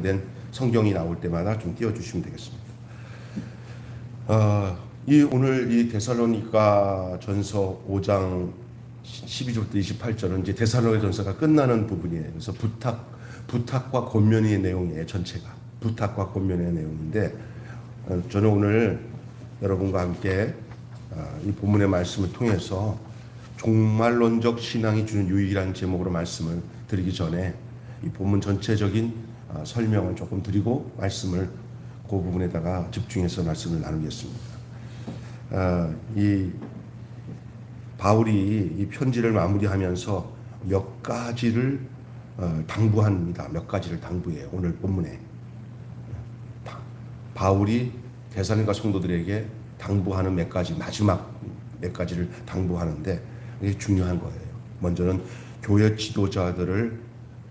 된 성경이 나올 때마다 좀 띄워주시면 되겠습니다. 오늘 이 데살로니가 전서 5장 12절부터 28절은 이제 데살로니가 전서가 끝나는 부분이에요. 그래서 부탁과 권면의 내용이에요. 전체가 부탁과 권면의 내용인데, 저는 오늘 여러분과 함께 이 본문의 말씀을 통해서 종말론적 신앙이 주는 유익이라는 제목으로 말씀을 드리기 전에 이 본문 전체적인 설명을 조금 드리고 말씀을 그 부분에다가 집중해서 말씀을 나누겠습니다. 이 바울이 이 편지를 마무리하면서 몇 가지를 당부합니다. 몇 가지를 당부해요. 오늘 본문에 바울이 데살로니가 성도들에게 당부하는 몇 가지, 마지막 몇 가지를 당부하는데 이게 중요한 거예요. 먼저는 교회 지도자들을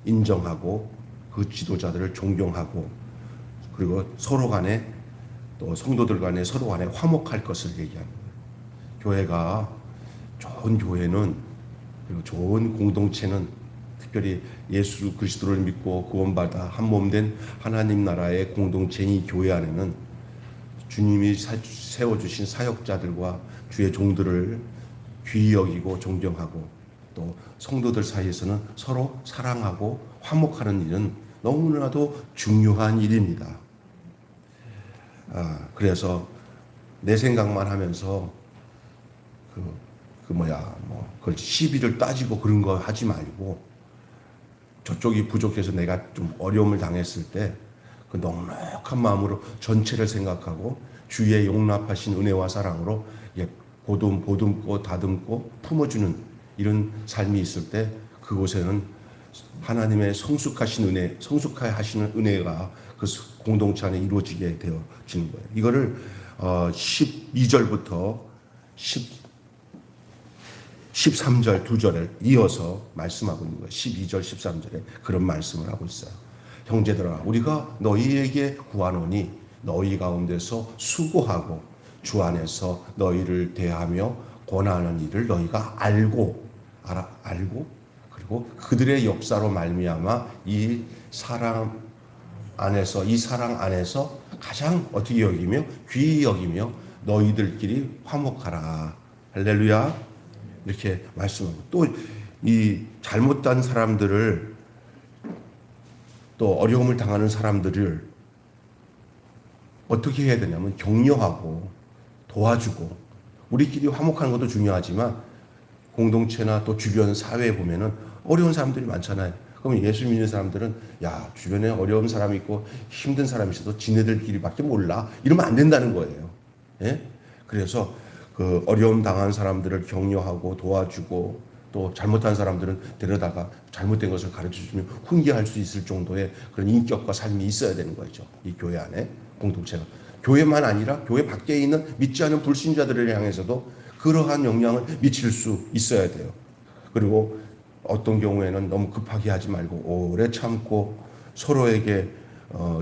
인정하고 그 지도자들을 존경하고, 그리고 서로 간에 또 성도들 간에 서로 간에 화목할 것을 얘기합니다. 교회가, 좋은 교회는, 그리고 좋은 공동체는, 특별히 예수 그리스도를 믿고 구원받아 한 몸 된 하나님 나라의 공동체인 이 교회 안에는 주님이 세워주신 사역자들과 주의 종들을 귀히 여기고 존경하고, 또 성도들 사이에서는 서로 사랑하고 화목하는 일은 너무나도 중요한 일입니다. 그래서 내 생각만 하면서 그걸 시비를 따지고 그런 거 하지 말고, 저쪽이 부족해서 내가 좀 어려움을 당했을 때 그 넉넉한 마음으로 전체를 생각하고 주의 용납하신 은혜와 사랑으로 보듬고 다듬고 품어주는 이런 삶이 있을 때, 그곳에는 하나님의 성숙하시는 은혜가 그 공동체 안에 이루어지게 되어지는 거예요. 이거를 12절부터 13절 두 절을 이어서 말씀하고 있는 거예요. 12절 13절에 그런 말씀을 하고 있어요. 형제들아, 우리가 너희에게 구하노니 너희 가운데서 수고하고 주 안에서 너희를 대하며 권하는 일을 너희가 알고 그리고 그들의 역사로 말미암아 이 사랑 안에서 가장 어떻게 여기며 귀히 여기며 너희들끼리 화목하라. 할렐루야. 이렇게 말씀하고, 또 이 잘못된 사람들을, 또 어려움을 당하는 사람들을 어떻게 해야 되냐면 격려하고 도와주고, 우리끼리 화목하는 것도 중요하지만 공동체나 또 주변 사회에 보면은 어려운 사람들이 많잖아요. 그러면 예수 믿는 사람들은 주변에 어려운 사람이 있고 힘든 사람이 있어도 지네들끼리밖에 몰라, 이러면 안 된다는 거예요. 예? 그래서 그 어려움 당한 사람들을 격려하고 도와주고, 또 잘못한 사람들은 데려다가 잘못된 것을 가르쳐주면 훈계할 수 있을 정도의 그런 인격과 삶이 있어야 되는 거죠. 이 교회 안에 공동체가. 교회만 아니라 교회 밖에 있는 믿지 않은 불신자들을 향해서도 그러한 영향을 미칠 수 있어야 돼요. 그리고 어떤 경우에는 너무 급하게 하지 말고 오래 참고 서로에게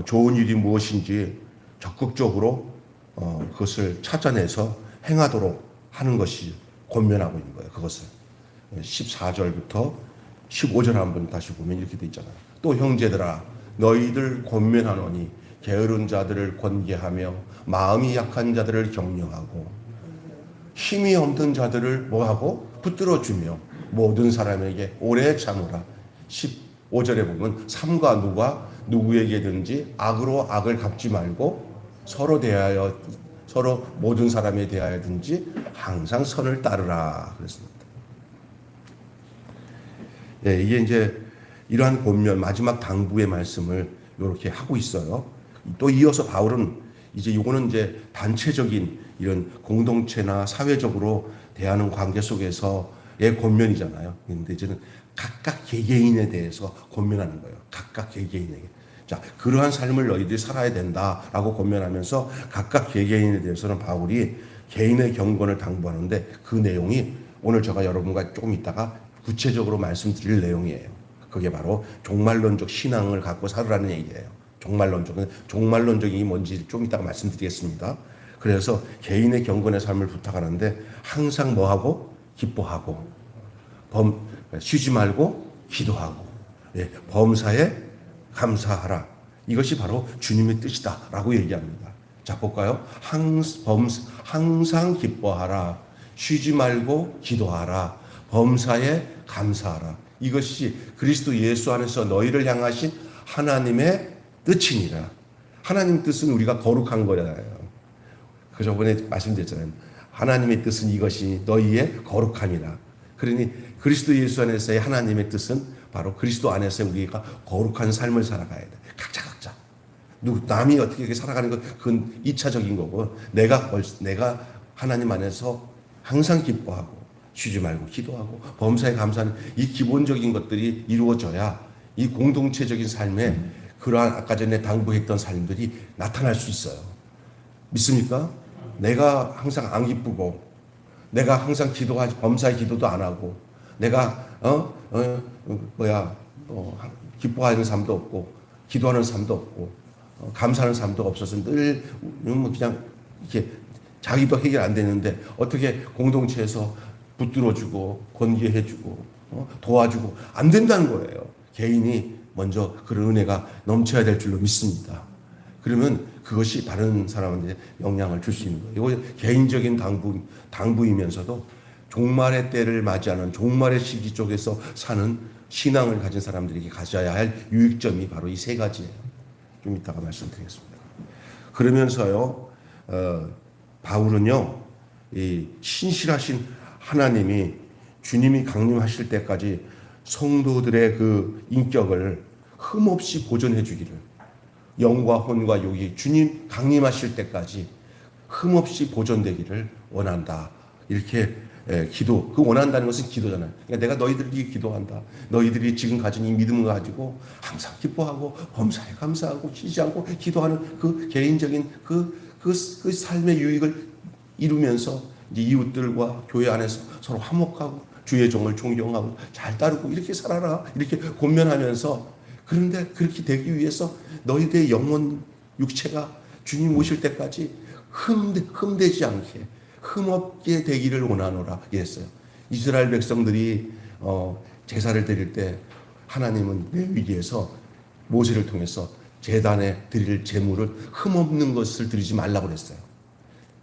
좋은 일이 무엇인지 적극적으로 그것을 찾아내서 행하도록 하는 것이 권면하고 있는 거예요. 그것을 14절부터 15절 한번 다시 보면 이렇게 돼 있잖아요. 또 형제들아, 너희들 권면하노니 게으른 자들을 권계하며 마음이 약한 자들을 격려하고 힘이 없는 자들을 뭐하고 붙들어주며 모든 사람에게 오래 참으라. 15절에 보면 삼가 누가 누구에게든지 악으로 악을 갚지 말고 서로 모든 사람에 대하여든지 항상 선을 따르라 그랬습니다. 이게 이제 이러한 권면, 마지막 당부의 말씀을 이렇게 하고 있어요. 또 이어서 바울은 이거는 이제 단체적인 이런 공동체나 사회적으로 대하는 관계 속에서의 권면이잖아요. 근데 이제는 각각 개개인에 대해서 권면하는 거예요. 각각 개개인에게. 자, 그러한 삶을 너희들이 살아야 된다라고 권면하면서 각각 개개인에 대해서는 바울이 개인의 경건을 당부하는데, 그 내용이 오늘 제가 여러분과 조금 있다가 구체적으로 말씀드릴 내용이에요. 그게 바로 종말론적 신앙을 갖고 살으라는 얘기예요. 종말론적이 뭔지 좀 이따가 말씀드리겠습니다. 그래서 개인의 경건의 삶을 부탁하는데, 항상 뭐하고? 기뻐하고, 쉬지 말고 기도하고, 범사에 감사하라. 이것이 바로 주님의 뜻이다라고 얘기합니다. 자, 볼까요? 항상 기뻐하라. 쉬지 말고 기도하라. 범사에 감사하라. 이것이 그리스도 예수 안에서 너희를 향하신 하나님의 뜻이니라. 하나님 뜻은 우리가 거룩한 거잖아요. 그 저번에 말씀드렸잖아요. 하나님의 뜻은 이것이 너희의 거룩함이라. 그러니 그리스도 예수 안에서의 하나님의 뜻은 바로 그리스도 안에서 우리가 거룩한 삶을 살아가야 돼. 각자. 남이 어떻게 살아가는 건 그건 2차적인 거고, 내가 하나님 안에서 항상 기뻐하고 쉬지 말고 기도하고 범사에 감사하는 이 기본적인 것들이 이루어져야 이 공동체적인 삶에 그러한 아까 전에 당부했던 삶들이 나타날 수 있어요. 믿습니까? 내가 항상 안 기쁘고, 내가 항상 기도하지 범사에 기도도 안 하고, 내가 기뻐하는 삶도 없고, 기도하는 삶도 없고, 감사하는 삶도 없어서 늘 그냥 이렇게 자기도 해결 안 되는데 어떻게 공동체에서 붙들어주고 권계해주고 도와주고 안 된다는 거예요. 개인이 먼저 그런 은혜가 넘쳐야 될 줄로 믿습니다. 그러면 그것이 다른 사람한테 영향을 줄 수 있는 거예요. 이거 개인적인 당부이면서도 종말의 때를 맞이하는 종말의 시기 쪽에서 사는 신앙을 가진 사람들에게 가져야 할 유익점이 바로 이 세 가지예요. 좀 이따가 말씀드리겠습니다. 그러면서요, 바울은요, 이 신실하신 하나님이 주님이 강림하실 때까지 성도들의 그 인격을 흠없이 보존해 주기를, 영과 혼과 육이 주님 강림하실 때까지 흠없이 보존되기를 원한다. 이렇게 그 원한다는 것은 기도잖아요. 그러니까 내가 너희들이 기도한다. 너희들이 지금 가진 이 믿음을 가지고 항상 기뻐하고 범사에 감사하고 쉬지 않고 기도하는 그 개인적인 그 삶의 유익을 이루면서 이제 이웃들과 교회 안에서 서로 화목하고 주의 종을 존경하고 잘 따르고 이렇게 살아라. 이렇게 권면하면서, 그런데 그렇게 되기 위해서 너희들의 영혼 육체가 주님 오실 때까지 흠되지 않게 흠없게 되기를 원하노라 이랬어요. 이스라엘 백성들이 제사를 드릴 때 하나님은 레위기에서 모세를 통해서 제단에 드릴 제물을 흠없는 것을 드리지 말라고 그랬어요.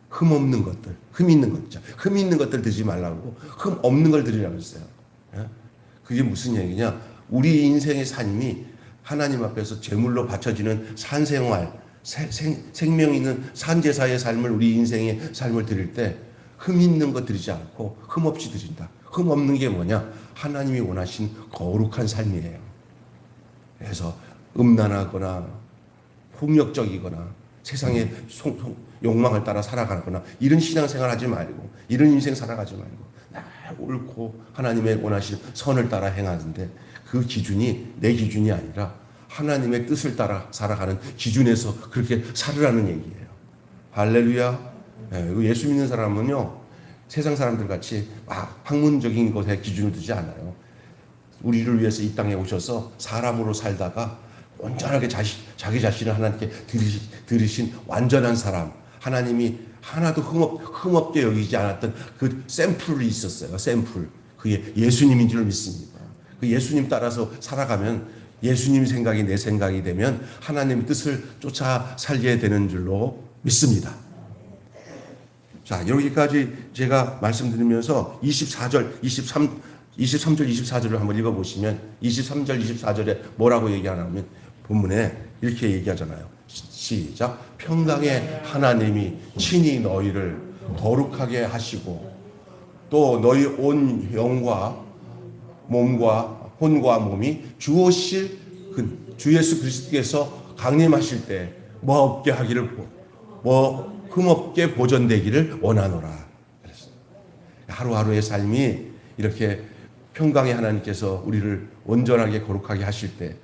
흠없는 것들, 흠 있는 것들 드리지 말라고, 흠 없는 걸 드리라고 했어요. 그게 무슨 얘기냐? 우리 인생의 삶이 하나님 앞에서 제물로 바쳐지는 산생활, 생명 있는 산제사의 삶을, 우리 인생의 삶을 드릴 때 흠 있는 것 드리지 않고 흠 없이 드린다. 흠 없는 게 뭐냐? 하나님이 원하신 거룩한 삶이에요. 그래서 음란하거나 폭력적이거나 세상의 욕망을 따라 살아가거나 이런 신앙생활 하지 말고, 이런 인생 살아가지 말고 옳고 하나님의 원하신 선을 따라 행하는데, 그 기준이 내 기준이 아니라 하나님의 뜻을 따라 살아가는 기준에서 그렇게 살으라는 얘기예요. 할렐루야. 예수 믿는 사람은요, 세상 사람들 같이 막 학문적인 것에 기준을 두지 않아요. 우리를 위해서 이 땅에 오셔서 사람으로 살다가 온전하게 자기 자신을 하나님께 들이신 완전한 사람, 하나님이 하나도 흠없게 여기지 않았던 그 샘플이 있었어요. 샘플. 그게 예수님인 줄 믿습니다. 그 예수님 따라서 살아가면, 예수님 생각이 내 생각이 되면 하나님의 뜻을 쫓아 살게 되는 줄로 믿습니다. 자, 여기까지 제가 말씀드리면서 23절, 24절을 한번 읽어보시면 23절, 24절에 뭐라고 얘기하냐면 본문에 이렇게 얘기하잖아요. 시작. 평강의 하나님이 친히 너희를 거룩하게 하시고 또 너희 온 영과 몸과 혼과 몸이 주 오실 주 예수 그리스도께서 강림하실 때 뭐 없게 하기를, 뭐 흠없게 보존되기를 원하노라. 하루하루의 삶이 이렇게 평강의 하나님께서 우리를 온전하게 거룩하게 하실 때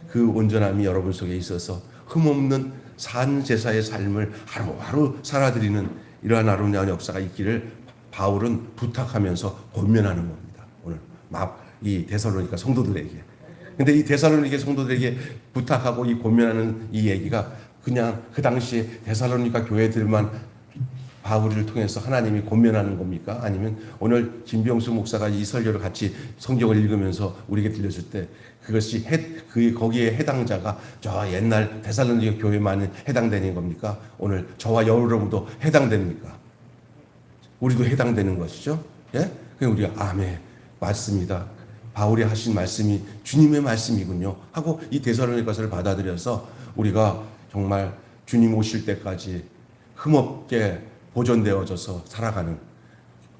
그 온전함이 여러분 속에 있어서 흠없는 산 제사의 삶을 하루하루 살아드리는 이러한 아름다운 역사가 있기를 바울은 부탁하면서 권면하는 겁니다. 오늘 이 데살로니가 성도들에게. 근데 이 데살로니가 성도들에게 부탁하고 이 권면하는 이 얘기가 그냥 그 당시에 데살로니가 교회들만 바울을 통해서 하나님이 권면하는 겁니까? 아니면 오늘 김병수 목사가 이 설교를 같이 성경을 읽으면서 우리에게 들려줄 때 그것이 거기에 해당자가 저 옛날 데살로니가 교회만 해당되는 겁니까? 오늘 저와 여러분도 해당됩니까? 우리도 해당되는 것이죠. 예? 그냥 우리가 아멘 맞습니다. 바울이 하신 말씀이 주님의 말씀이군요 하고 이 데살로니가서를 받아들여서 우리가 정말 주님 오실 때까지 흠없게 보존되어져서 살아가는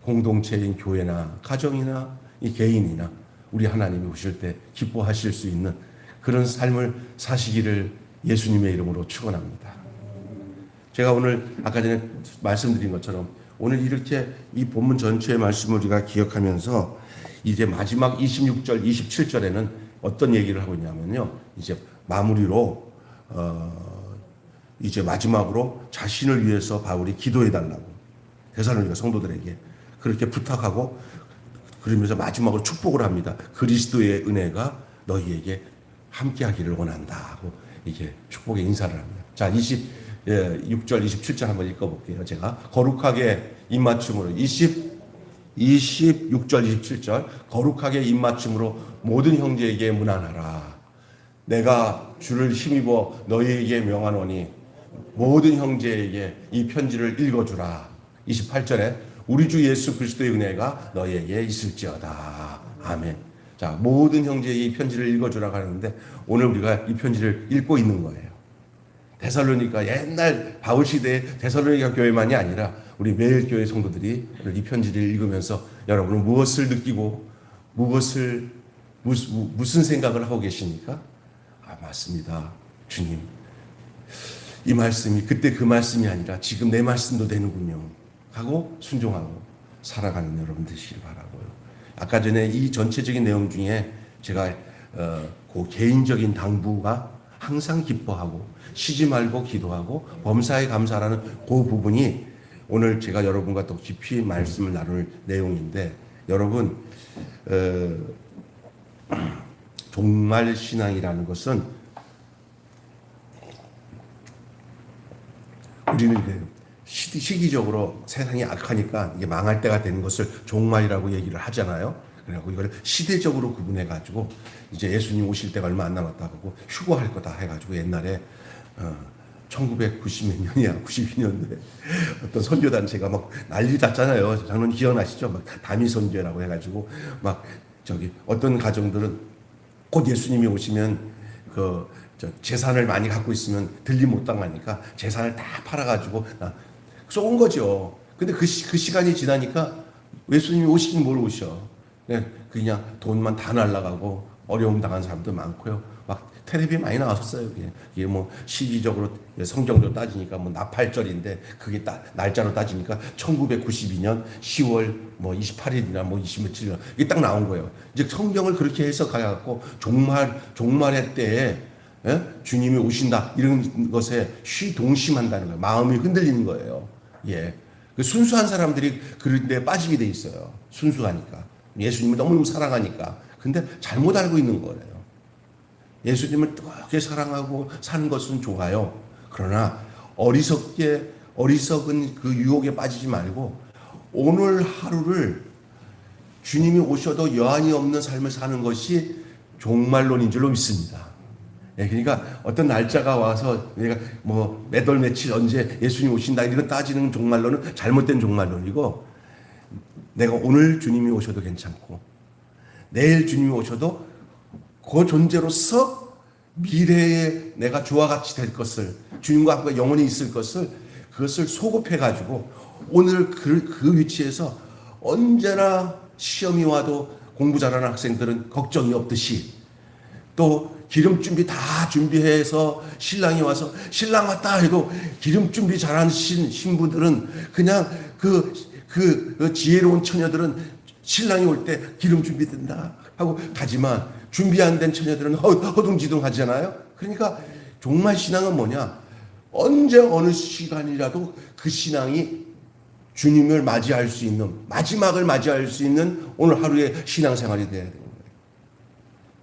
공동체인 교회나 가정이나 이 개인이나 우리 하나님이 오실 때 기뻐하실 수 있는 그런 삶을 사시기를 예수님의 이름으로 축원합니다. 제가 오늘 아까 전에 말씀드린 것처럼 오늘 이렇게 이 본문 전체의 말씀을 우리가 기억하면서 이제 마지막 26절, 27절에는 어떤 얘기를 하고 있냐면요. 이제 마무리로 이제 마지막으로 자신을 위해서 바울이 기도해 달라고 데살로니가 성도들에게 그렇게 부탁하고 그러면서 마지막으로 축복을 합니다. 그리스도의 은혜가 너희에게 함께하기를 원한다 하고 이게 축복의 인사를 합니다. 자, 26절, 27절 한번 읽어볼게요. 제가 거룩하게 입맞춤으로 26절, 27절 거룩하게 입맞춤으로 모든 형제에게 문안하라. 내가 주를 힘입어 너희에게 명하노니 모든 형제에게 이 편지를 읽어주라. 28절에 우리 주 예수 그리스도의 은혜가 너희에게 있을지어다. 아멘. 자, 모든 형제에게 이 편지를 읽어주라고 하는데 오늘 우리가 이 편지를 읽고 있는 거예요. 데살로니가 옛날 바울 시대의 데살로니가 교회만이 아니라 우리 매일 교회 성도들이 이 편지를 읽으면서 여러분은 무엇을 느끼고 무슨 생각을 하고 계십니까? 아, 맞습니다. 주님. 이 말씀이 그때 그 말씀이 아니라 지금 내 말씀도 되는군요. 하고 순종하고 살아가는 여러분 되시길 바라고요. 아까 전에 이 전체적인 내용 중에 제가 그 개인적인 당부가 항상 기뻐하고 쉬지 말고 기도하고 범사에 감사라는 그 부분이 오늘 제가 여러분과 또 깊이 말씀을 나눌 내용인데 여러분 종말 신앙이라는 것은 우리는 시기적으로 세상이 악하니까 이게 망할 때가 되는 것을 종말이라고 얘기를 하잖아요. 그래갖고 이걸 시대적으로 구분해가지고 이제 예수님 오실 때가 얼마 안 남았다고 휴거할 거다 해가지고 옛날에 1990몇 년이야 92년도에 어떤 선교단체가 막 난리 났잖아요. 장로님 기억나시죠? 막 다미 선교라고 해가지고 막 저기 어떤 가정들은 곧 예수님이 오시면 재산을 많이 갖고 있으면 들림 못 당하니까 재산을 다 팔아가지고 쏜 거죠. 근데 그 시간이 지나니까 예수님이 오시긴 뭘 오셔. 그냥 돈만 다 날라가고 어려움 당한 사람도 많고요. 막 텔레비에 많이 나왔었어요. 이게 뭐 시기적으로 성경적으로 따지니까 뭐 나팔절인데 그게 날짜로 따지니까 1992년 10월 뭐 28일이나 뭐 20며칠이나 이게 딱 나온 거예요. 이제 성경을 그렇게 해서 가갖고 종말의 때에 주님이 오신다 이런 것에 동심한다는 거예요. 마음이 흔들리는 거예요. 예, 순수한 사람들이 그런 데 빠지게 돼 있어요. 순수하니까 예수님을 너무너무 사랑하니까. 근데 잘못 알고 있는 거예요. 예수님을 뜨겁게 사랑하고 사는 것은 좋아요. 그러나 어리석은 그 유혹에 빠지지 말고 오늘 하루를 주님이 오셔도 여한이 없는 삶을 사는 것이 종말론인 줄로 믿습니다. 예, 그러니까 어떤 날짜가 와서 내가 뭐 몇 월 며칠 언제 예수님 오신다 이런 따지는 종말론은 잘못된 종말론이고 내가 오늘 주님이 오셔도 괜찮고 내일 주님이 오셔도 그 존재로서 미래에 내가 주와 같이 될 것을 주님과 함께 영원히 있을 것을 그것을 소급해가지고 오늘 그 위치에서 언제나 시험이 와도 공부 잘하는 학생들은 걱정이 없듯이 또 기름 준비 다 준비해서 신랑이 와서 신랑 왔다 해도 기름 준비 잘하는 신부들은 그냥 그 지혜로운 처녀들은 신랑이 올 때 기름 준비된다 하고 가지만 준비 안 된 처녀들은 허둥지둥 하잖아요. 그러니까 종말 신앙은 뭐냐? 언제 어느 시간이라도 그 신앙이 주님을 맞이할 수 있는 마지막을 맞이할 수 있는 오늘 하루의 신앙생활이 돼야 되는 거예요.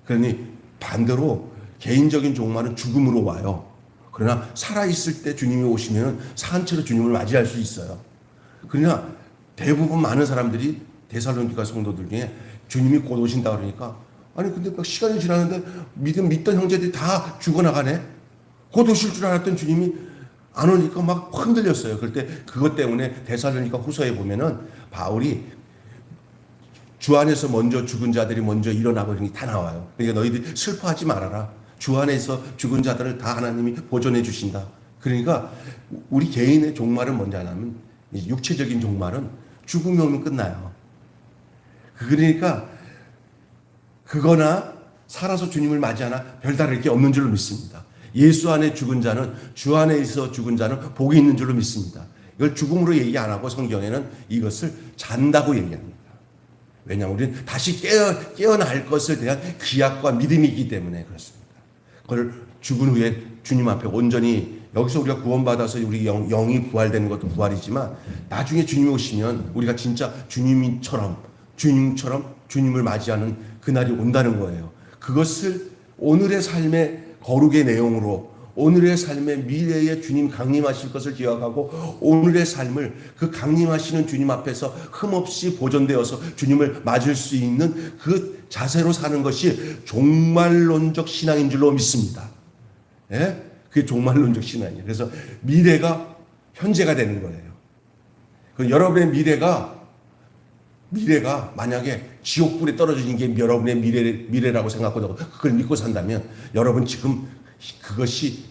그러니 반대로 개인적인 종말은 죽음으로 와요. 그러나 살아있을 때 주님이 오시면 사한 채로 주님을 맞이할 수 있어요. 그러나 대부분 많은 사람들이 데살로니가 성도들 중에 주님이 곧 오신다 그러니까 아니 근데 막 시간이 지나는데 믿던 형제들이 다 죽어나가네. 곧 오실 줄 알았던 주님이 안 오니까 막 흔들렸어요. 그럴 때 그것 때문에 데살로니가 후서에 보면은 바울이 주 안에서 먼저 죽은 자들이 먼저 일어나고 이런 게 다 나와요. 그러니까 너희들이 슬퍼하지 말아라. 주 안에서 죽은 자들을 다 하나님이 보존해 주신다. 그러니까 우리 개인의 종말은 뭔지 아냐면 육체적인 종말은 죽음이 오면 끝나요. 그러니까 그거나 살아서 주님을 맞이하나 별다를 게 없는 줄로 믿습니다. 예수 안에 죽은 자는 주 안에 있어 죽은 자는 복이 있는 줄로 믿습니다. 이걸 죽음으로 얘기 안 하고 성경에는 이것을 잔다고 얘기합니다. 왜냐하면 우리는 다시 깨어날 것에 대한 기약과 믿음이 있기 때문에 그렇습니다. 그걸 죽은 후에 주님 앞에 온전히 여기서 우리가 구원받아서 우리 영이 부활되는 것도 부활이지만 나중에 주님이 오시면 우리가 진짜 주님처럼 주님을 맞이하는 그날이 온다는 거예요. 그것을 오늘의 삶의 거룩의 내용으로 오늘의 삶의 미래에 주님 강림하실 것을 기억하고 오늘의 삶을 그 강림하시는 주님 앞에서 흠없이 보존되어서 주님을 맞을 수 있는 그 자세로 사는 것이 종말론적 신앙인 줄로 믿습니다. 예? 그게 종말론적 신앙이에요. 그래서 미래가 현재가 되는 거예요. 그 여러분의 미래가 만약에 지옥불에 떨어지는 게 여러분의 미래라고 생각하고 그걸 믿고 산다면 여러분 지금 그것이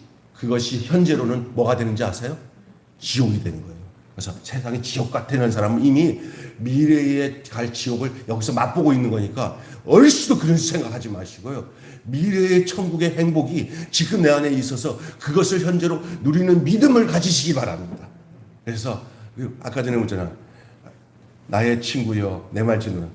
현재로는 뭐가 되는지 아세요? 지옥이 되는 거예요. 그래서 세상에 지옥 같다는 사람은 이미 미래에 갈 지옥을 여기서 맛보고 있는 거니까 얼씨도 그런 생각하지 마시고요. 미래의 천국의 행복이 지금 내 안에 있어서 그것을 현재로 누리는 믿음을 가지시기 바랍니다. 그래서 아까 전에 묻잖아. 나의 친구여 내 말 듣는.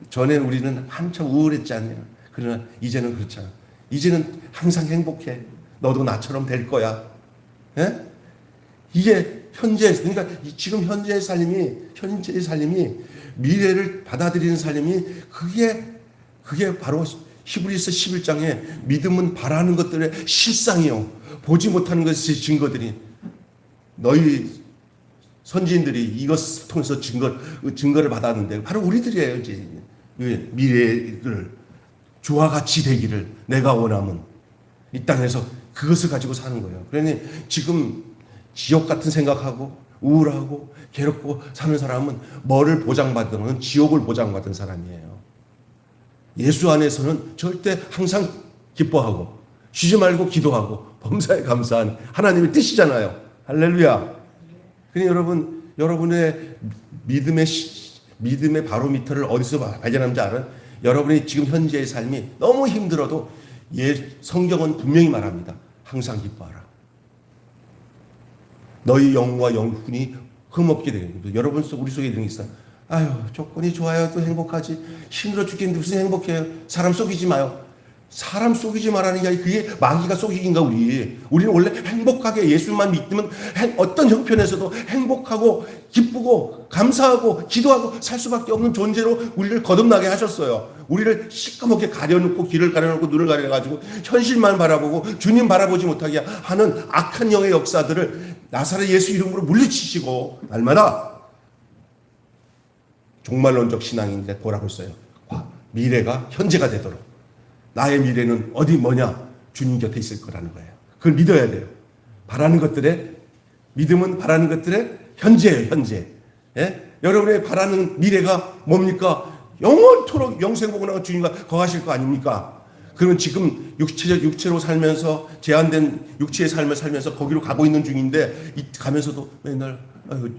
전에 우리는 한참 우울했지 않냐. 그러나 이제는 그렇잖아. 이제는 항상 행복해. 너도 나처럼 될 거야. 예? 이게 그러니까 지금 현재의 삶이 미래를 받아들이는 삶이 그게 바로 히브리서 11장에 믿음은 바라는 것들의 실상이요. 보지 못하는 것의 증거들이 너희 선지인들이 이것을 통해서 증거를 받았는데 바로 우리들이에요. 이제 미래를 주와 같이 되기를 내가 원하면 이 땅에서 그것을 가지고 사는 거예요. 그러니 지금 지옥 같은 생각하고 우울하고 괴롭고 사는 사람은 뭐를 보장받든 지옥을 보장받은 사람이에요. 예수 안에서는 절대 항상 기뻐하고 쉬지 말고 기도하고 범사에 감사한 하나님의 뜻이잖아요. 할렐루야. 그러니 여러분의 믿음의 바로미터를 어디서 발견하는지 알아요? 여러분이 지금 현재의 삶이 너무 힘들어도 성경은 분명히 말합니다. 항상 기뻐하라. 너희 영과 영혼이 흠없게 되겠습니다. 여러분 우리 속에 이런 게 있어요. 아유 조건이 좋아요. 또 행복하지. 힘들어 죽겠는데 무슨 행복해요. 사람 속이지 마요. 사람 속이지 말라는 게 그게 마귀가 속이긴가 우리는 원래 행복하게 예수만 믿으면 어떤 형편에서도 행복하고 기쁘고 감사하고 기도하고 살 수밖에 없는 존재로 우리를 거듭나게 하셨어요. 우리를 시커멓게 가려놓고 길을 가려놓고 눈을 가려가지고 현실만 바라보고 주님 바라보지 못하게 하는 악한 영의 역사들을 나사렛 예수 이름으로 물리치시고 날마다 종말론적 신앙인데 뭐라고 했어요? 미래가 현재가 되도록 나의 미래는 어디 뭐냐? 주님 곁에 있을 거라는 거예요. 그걸 믿어야 돼요. 믿음은 바라는 것들의 현재예요, 현재. 예? 여러분의 바라는 미래가 뭡니까? 영원토록 영생복을 주님과 거하실 거 아닙니까? 그러면 지금 육체로 살면서 제한된 육체의 삶을 살면서 거기로 가고 있는 중인데 가면서도 맨날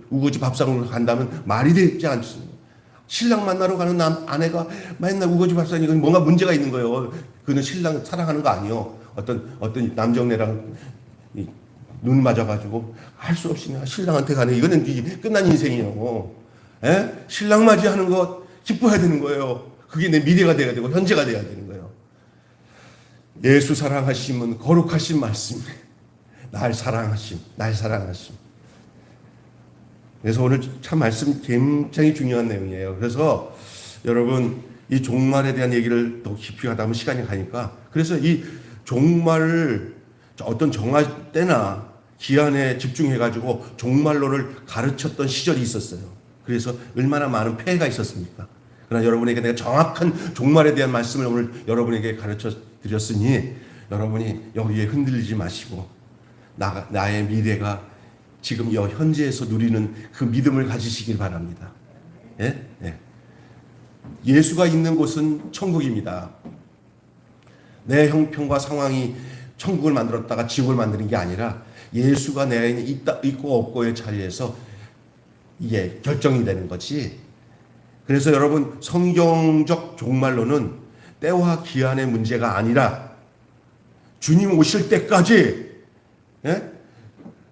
우거지 밥상으로 간다면 말이 되지 않습니다. 신랑 만나러 가는 아내가 맨날 우거지 밥상 이건 뭔가 문제가 있는 거예요. 그는 신랑 사랑하는 거 아니요. 어떤 남정네랑 눈 맞아가지고 할 수 없이 신랑한테 가네. 이거는 끝난 인생이에요. 에? 신랑 맞이하는 것 기뻐해야 되는 거예요. 그게 내 미래가 돼야 되고 현재가 돼야 되는 거예요. 예수 사랑하심은 거룩하신 말씀. 날 사랑하심. 그래서 오늘 참 말씀 굉장히 중요한 내용이에요. 그래서 여러분 이 종말에 대한 얘기를 더 깊이 하다 보면 시간이 가니까 그래서 이 종말을 어떤 정할 때나 기한에 집중해가지고 종말론을 가르쳤던 시절이 있었어요. 그래서 얼마나 많은 폐해가 있었습니까? 그러나 여러분에게 내가 정확한 종말에 대한 말씀을 오늘 여러분에게 가르쳐 드렸으니 여러분이 여기에 흔들리지 마시고 나의 미래가 지금 현재에서 누리는 그 믿음을 가지시길 바랍니다. 예? 예. 예수가 있는 곳은 천국입니다. 내 형편과 상황이 천국을 만들었다가 지옥을 만드는 게 아니라 예수가 내 안에 있고 없고의 자리에서 이게 결정이 되는 거지. 그래서 여러분, 성경적 종말론은 때와 기한의 문제가 아니라 주님 오실 때까지, 예?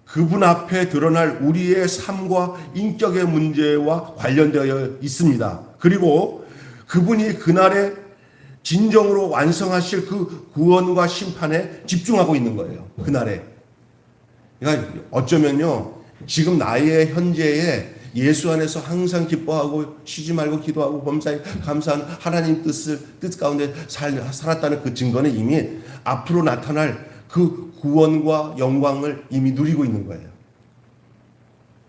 그분 앞에 드러날 우리의 삶과 인격의 문제와 관련되어 있습니다. 그리고 그분이 그날에 진정으로 완성하실 그 구원과 심판에 집중하고 있는 거예요. 그날에. 그러니까 어쩌면요, 지금 나의 현재에 예수 안에서 항상 기뻐하고 쉬지 말고 기도하고 범사에 감사한 하나님 뜻 가운데 살았다는 그 증거는 이미 앞으로 나타날 그 구원과 영광을 이미 누리고 있는 거예요.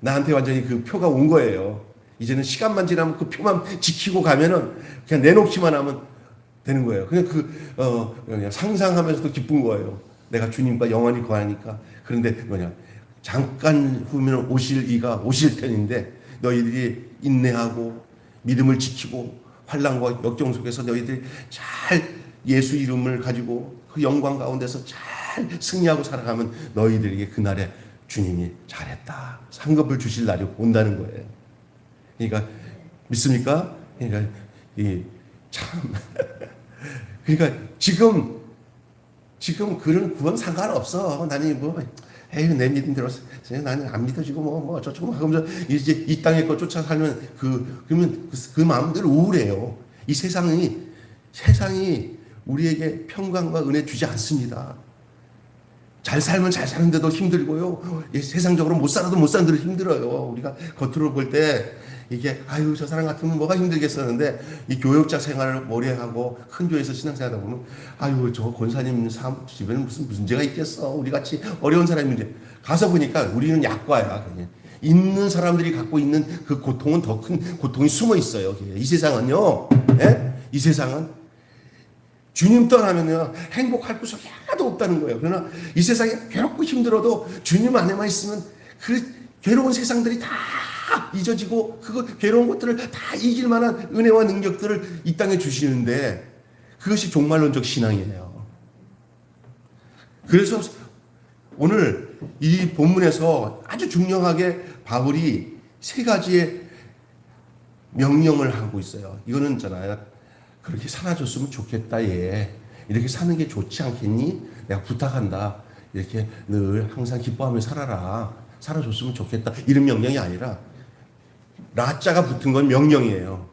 나한테 완전히 그 표가 온 거예요. 이제는 시간만 지나면 그 표만 지키고 가면은 그냥 내놓기만 하면 되는 거예요. 그냥 상상하면서도 기쁜 거예요. 내가 주님과 영원히 거하니까. 그런데 잠깐 후면 오실 이가 오실 텐인데 너희들이 인내하고 믿음을 지키고 환난과 역경 속에서 너희들이 잘 예수 이름을 가지고 그 영광 가운데서 잘 승리하고 살아가면 너희들에게 그날에 주님이 잘했다, 상급을 주실 날이 온다는 거예요. 그러니까 믿습니까? 그러니까 그러니까 지금 그런 구원 상관없어. 나는 에이, 내 믿음대로 나는 안 믿어지고 저쩌고 하면서 이제 이 땅에 거 쫓아 살면 그러면 그 마음대로 우울해요. 이 세상이 우리에게 평강과 은혜 주지 않습니다. 잘 살면 잘 사는데도 힘들고요. 세상적으로 못 살아도 못 사는 대로 힘들어요. 우리가 겉으로 볼 때 이게 아유 저 사람 같으면 뭐가 힘들겠었는데 이 교역자 생활을 오래 하고 큰 교회에서 신앙생활하다 보면 아유 저 권사님 집에는 무슨 문제가 있겠어. 우리 같이 어려운 사람이 문제. 가서 보니까 우리는 약과야. 그냥. 있는 사람들이 갖고 있는 그 고통은 더 큰 고통이 숨어 있어요. 이 세상은요. 예? 이 세상은 주님 떠나면요 행복할 구석이 하나도 없다는 거예요. 그러나 이 세상에 괴롭고 힘들어도 주님 안에만 있으면 그 괴로운 세상들이 다 잊어지고 그 괴로운 것들을 다 이길 만한 은혜와 능력들을 이 땅에 주시는데 그것이 종말론적 신앙이에요. 그래서 오늘 이 본문에서 아주 중요하게 바울이 세 가지의 명령을 하고 있어요. 이거는 있잖아요. 그렇게 살아줬으면 좋겠다, 얘. 이렇게 사는 게 좋지 않겠니? 내가 부탁한다. 이렇게 늘 항상 기뻐하며 살아라. 살아줬으면 좋겠다. 이런 명령이 아니라, 라자가 붙은 건 명령이에요.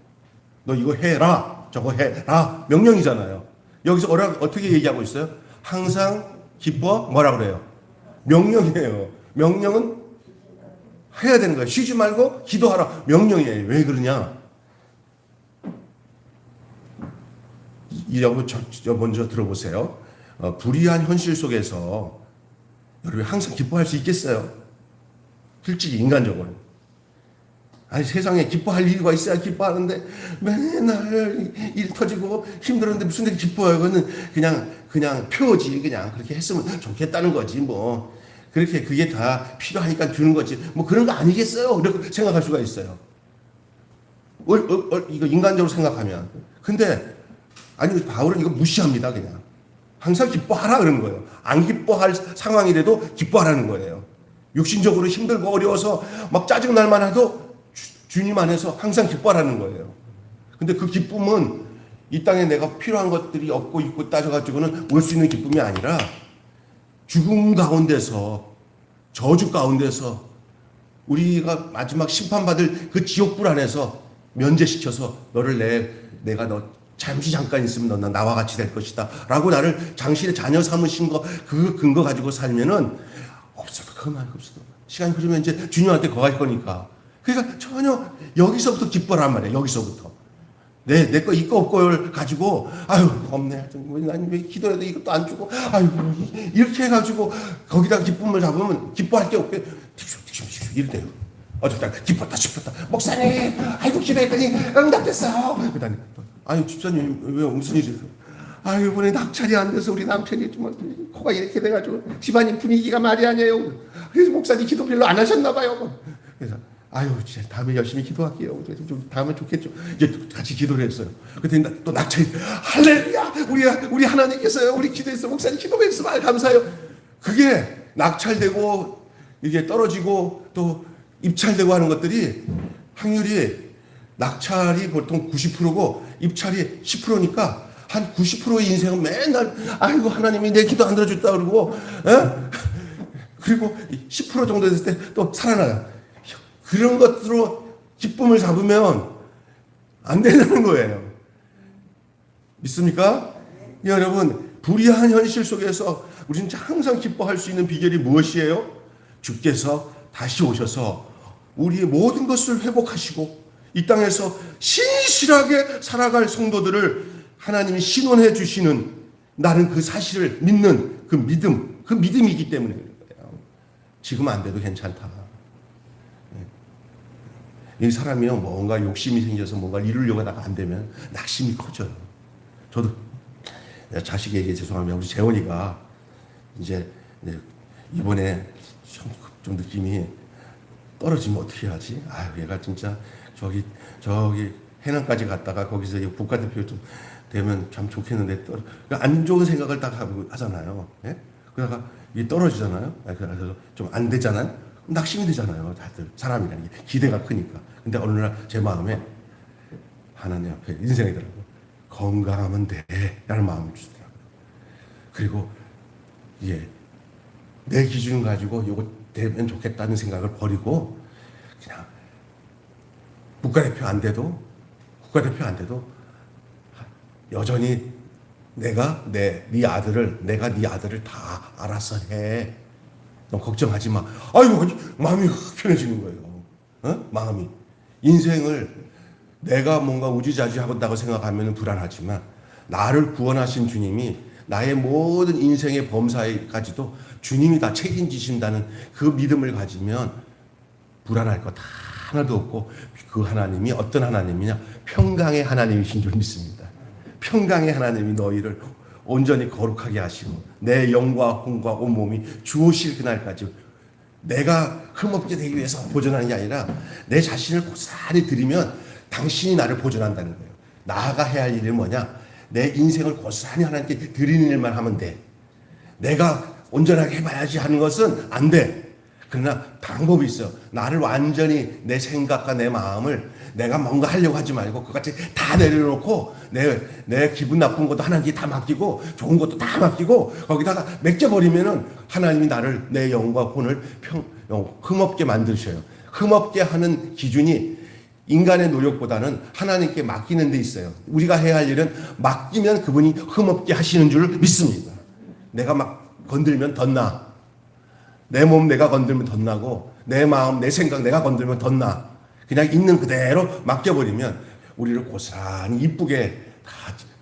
너 이거 해라. 저거 해라. 명령이잖아요. 여기서 어떻게 얘기하고 있어요? 항상 기뻐? 뭐라 그래요? 명령이에요. 명령은 해야 되는 거예요. 쉬지 말고 기도하라. 명령이에요. 왜 그러냐? 여러분 먼저 들어보세요. 불의한 현실 속에서 여러분 항상 기뻐할 수 있겠어요? 솔직히 인간적으로. 아니 세상에 기뻐할 이유가 있어야 기뻐하는데 맨날 일 터지고 힘들었는데 무슨 일 기뻐요? 그거는 그냥 표지. 그냥 그렇게 했으면 좋겠다는 거지 뭐. 그렇게 그게 다 필요하니까 주는 거지. 뭐 그런 거 아니겠어요? 이렇게 생각할 수가 있어요. 이거 인간적으로 생각하면. 근데 아니 바울은 이거 무시합니다. 그냥 항상 기뻐하라 그러는 거예요. 안 기뻐할 상황이라도 기뻐하라는 거예요. 육신적으로 힘들고 어려워서 막 짜증 날 만해도 주님 안에서 항상 기뻐하라는 거예요. 근데 그 기쁨은 이 땅에 내가 필요한 것들이 없고 있고 따져가지고는 올 수 있는 기쁨이 아니라 죽음 가운데서 저주 가운데서 우리가 마지막 심판받을 그 지옥불 안에서 면제시켜서 내가 너 잠깐 있으면 너 나와 같이 될 것이다 라고 나를 당신의 자녀 삼으신 거 그 근거 가지고 살면은 없어도 그만 없어도 시간이 흐르면 이제 주님한테 거할 거니까. 그러니까 전혀 여기서부터 기뻐란 말이에요. 여기서부터 내 거 있고 없고를 가지고, 아유, 없네. 난 왜 기도해도 이것도 안 주고, 아유, 이렇게 해가지고, 거기다 기쁨을 잡으면 기뻐할 게 없게, 틱슉, 이러대요. 어쩌다 기뻤다 싶었다. 목사님, 아이고, 기도했더니 응답됐어. 그러더니, 아유, 집사님, 왜 무슨 일이세요? 아유, 이번에 낙찰이 안 돼서 우리 남편이 좀 코가 이렇게 돼가지고, 집안이 분위기가 말이 아니에요. 그래서 목사님 기도 별로 안 하셨나봐요. 그래서, 아유, 진짜 다음에 열심히 기도할게요. 그래서 좀 다음에 좋겠죠. 이제 또 같이 기도를 했어요. 그때 또 낙찰이, 할렐루야! 우리 하나님께서요, 우리 기도했어. 목사님 기도했어. 감사해요. 그게 낙찰되고, 이게 떨어지고, 또 입찰되고 하는 것들이 확률이 낙찰이 보통 90%고 입찰이 10%니까 한 90%의 인생은 맨날, 아이고, 하나님이 내 기도 안 들어줬다 그러고, 그리고 10% 정도 됐을 때 또 살아나요. 그런 것으로 기쁨을 잡으면 안 된다는 거예요. 믿습니까? 여러분, 불의한 현실 속에서 우리는 항상 기뻐할 수 있는 비결이 무엇이에요? 주께서 다시 오셔서 우리의 모든 것을 회복하시고 이 땅에서 신실하게 살아갈 성도들을 하나님이 신원해 주시는, 나는 그 사실을 믿는 그 믿음이기 때문에 그래요. 지금 안 돼도 괜찮다. 이 사람이요, 뭔가 욕심이 생겨서 뭔가 이루려고 하다가 안 되면 낙심이 커져요. 저도 자식에게 죄송합니다. 우리 재원이가 이제 이번에 좀 느낌이 떨어지면 어떻게 하지? 아유, 얘가 진짜 저기 해남까지 갔다가 거기서 국가대표 좀 되면 참 좋겠는데 안 좋은 생각을 딱 하고 하잖아요. 예? 그러다가 이게 떨어지잖아요. 그래서 좀 안 되잖아요. 낙심이 되잖아요. 다들 사람이라는 게 기대가 크니까. 근데 어느 날 제 마음에 하나님 앞에 인생이더라고요. 건강하면 돼 라는 마음을 주더라고요. 그리고 내 기준 가지고 이거 되면 좋겠다는 생각을 버리고 그냥 국가대표 안 돼도 여전히 내가 네 아들을 다 알아서 해. 너 걱정하지 마. 아이고, 마음이 편해지는 거예요. 마음이. 인생을 내가 뭔가 우지자지하다고 생각하면 불안하지만 나를 구원하신 주님이 나의 모든 인생의 범사에까지도 주님이 다 책임지신다는 그 믿음을 가지면 불안할 것 하나도 없고, 그 하나님이 어떤 하나님이냐? 평강의 하나님이신 줄 믿습니다. 평강의 하나님이 너희를 온전히 거룩하게 하시고 내 영과 혼과 온몸이 주오실 그날까지 내가 흠없게 되기 위해서 보존하는 게 아니라 내 자신을 고스란히 드리면 당신이 나를 보존한다는 거예요. 나아가 해야 할 일이 뭐냐? 내 인생을 고스란히 하나님께 드리는 일만 하면 돼. 내가 온전하게 해봐야지 하는 것은 안 돼. 그러나 방법이 있어. 나를 완전히 내 생각과 내 마음을 내가 뭔가 하려고 하지 말고 그같이 다 내려놓고 내 기분 나쁜 것도 하나님께 다 맡기고 좋은 것도 다 맡기고 거기다가 맡겨버리면은 하나님이 나를, 내 영과 혼을 흠없게 만드셔요. 흠없게 하는 기준이 인간의 노력보다는 하나님께 맡기는 데 있어요. 우리가 해야 할 일은 맡기면 그분이 흠없게 하시는 줄 믿습니다. 내가 막 건들면 덧나. 내 몸 내가 건들면 덧나고 내 마음 내 생각 내가 건들면 덧나. 그냥 있는 그대로 맡겨버리면 우리를 고스란히 이쁘게 다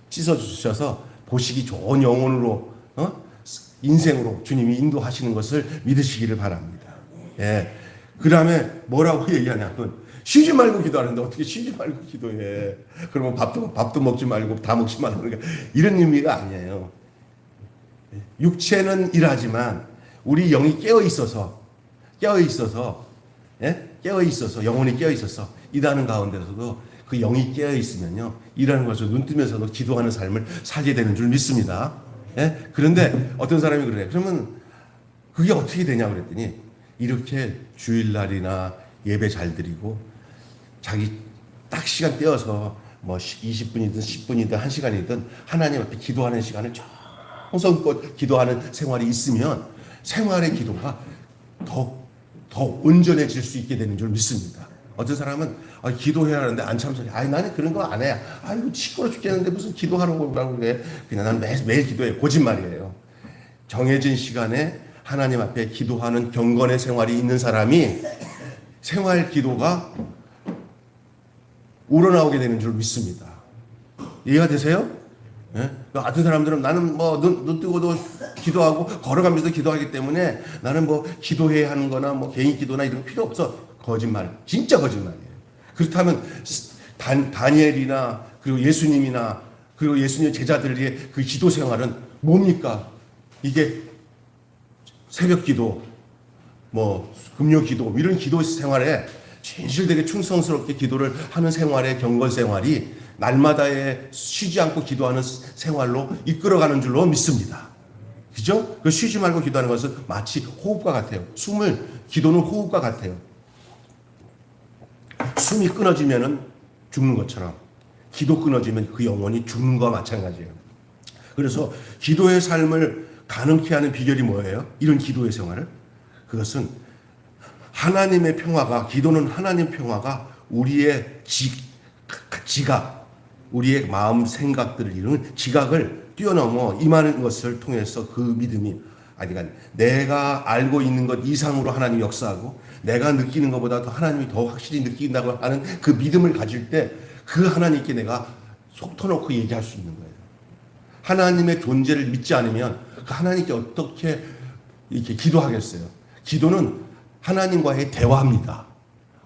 씻어주셔서 보시기 좋은 영혼으로 인생으로 주님이 인도하시는 것을 믿으시기를 바랍니다. 예. 그 다음에 뭐라고 얘기하냐면 쉬지 말고 기도하는데 어떻게 쉬지 말고 기도해. 그러면 밥도 먹지 말고 다 먹지 말고 이런 의미가 아니에요. 육체는 일하지만 우리 영이 깨어 있어서 영혼이 깨어 있어서 일하는 가운데서도 그 영이 깨어 있으면요, 일하는 것을 눈 뜨면서도 기도하는 삶을 살게 되는 줄 믿습니다. 예? 그런데 어떤 사람이 그래. 그러면 그게 어떻게 되냐 그랬더니 이렇게 주일날이나 예배 잘 드리고 자기 딱 시간 떼어서 뭐 20분이든 10분이든 1시간이든 하나님 앞에 기도하는 시간을 정성껏 기도하는 생활이 있으면 생활의 기도가 더 온전해질 수 있게 되는 줄 믿습니다. 어떤 사람은 기도해야 하는데 안 참석해. 나는 그런 거 안 해. 아이고 시끄러 죽겠는데 무슨 기도하라고 그래. 그냥 난 매일 기도해. 거짓말이에요. 정해진 시간에 하나님 앞에 기도하는 경건의 생활이 있는 사람이 생활 기도가 우러나오게 되는 줄 믿습니다. 이해가 되세요? 예? 어떤 사람들은 나는 뭐 눈 뜨고도 기도하고 걸어가면서 기도하기 때문에 나는 뭐 기도해야 하는 거나 뭐 개인 기도나 이런 거 필요 없어. 거짓말. 진짜 거짓말이에요. 그렇다면 다니엘이나 그리고 예수님이나 그리고 예수님의 제자들의 그 기도 생활은 뭡니까? 이게 새벽 기도, 뭐 금요 기도 이런 기도 생활에 진실되게 충성스럽게 기도를 하는 생활의 경건 생활이 날마다의 쉬지 않고 기도하는 생활로 이끌어가는 줄로 믿습니다. 그죠? 그 쉬지 말고 기도하는 것은 마치 호흡과 같아요. 기도는 호흡과 같아요. 숨이 끊어지면은 죽는 것처럼 기도 끊어지면 그 영혼이 죽는 거와 마찬가지예요. 그래서 기도의 삶을 가능케 하는 비결이 뭐예요? 이런 기도의 생활을? 그것은 하나님의 평화가, 기도는 하나님의 평화가 우리의 지각, 우리의 마음 생각들을 이루는 지각을 뛰어넘어 임하는 것을 통해서 그 믿음이, 그러니까 내가 알고 있는 것 이상으로 하나님이 역사하고 내가 느끼는 것보다 더 하나님이 더 확실히 느낀다고 하는 그 믿음을 가질 때 그 하나님께 내가 속 터놓고 얘기할 수 있는 거예요. 하나님의 존재를 믿지 않으면 그 하나님께 어떻게 이렇게 기도하겠어요? 기도는 하나님과의 대화입니다.